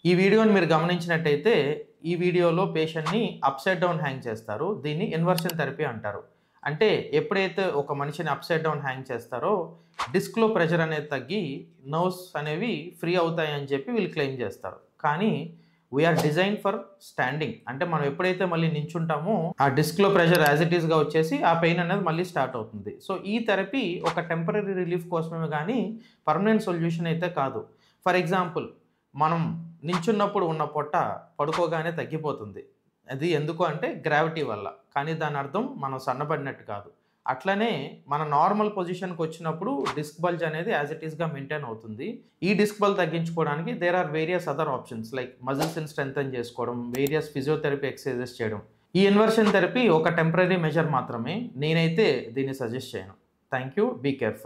ఈ వీడియోని మీరు గమనించినట్టయితే ఈ వీడియోలో పేషెంట్ని అప్సైడ్ డౌన్ హ్యాంగ్ చేస్తారు. దీన్ని ఇన్వర్షన్ థెరపీ అంటారు. అంటే ఎప్పుడైతే ఒక మనిషిని అప్సైడ్ డౌన్ హ్యాంగ్ చేస్తారో డిస్క్లో ప్రెషర్ అనేది తగ్గి నర్వ్స్ అనేవి ఫ్రీ అవుతాయని చెప్పి వీళ్ళు క్లెయిమ్ చేస్తారు. కానీ వీఆర్ డిజైన్ ఫర్ స్టాండింగ్. అంటే మనం ఎప్పుడైతే మళ్ళీ నించుంటామో ఆ డిస్క్లో ప్రెషర్ యాజ్ ఇట్ ఈస్గా వచ్చేసి ఆ పెయిన్ అనేది మళ్ళీ స్టార్ట్ అవుతుంది. సో ఈ థెరపీ ఒక టెంపరీ రిలీఫ్ కోసమే కానీ పర్మనెంట్ సొల్యూషన్ అయితే కాదు. ఫర్ ఎగ్జాంపుల్, మనం నించున్నప్పుడు ఉన్న పొట్ట పడుకోగానే తగ్గిపోతుంది. అది ఎందుకు అంటే గ్రావిటీ వల్ల. కానీ దాని అర్థం మనం సన్నబడినట్టు కాదు. అట్లనే మన నార్మల్ పొజిషన్కి వచ్చినప్పుడు డిస్క్ బల్జ్ అనేది యాజ్ ఇట్ ఈస్గా మెయింటైన్ అవుతుంది. ఈ డిస్క్ బల్జ్ తగ్గించుకోవడానికి there are various other options like మజిల్స్ని స్ట్రెంథెన్ చేసుకోవడం, వేరియస్ ఫిజియోథెరపీ ఎక్సర్సైజెస్ చేయడం. ఈ ఇన్వర్షన్ థెరపీ ఒక టెంపరీ మెజర్ మాత్రమే. నేనైతే దీన్ని సజెస్ట్ చేయను. Thank you. Be careful.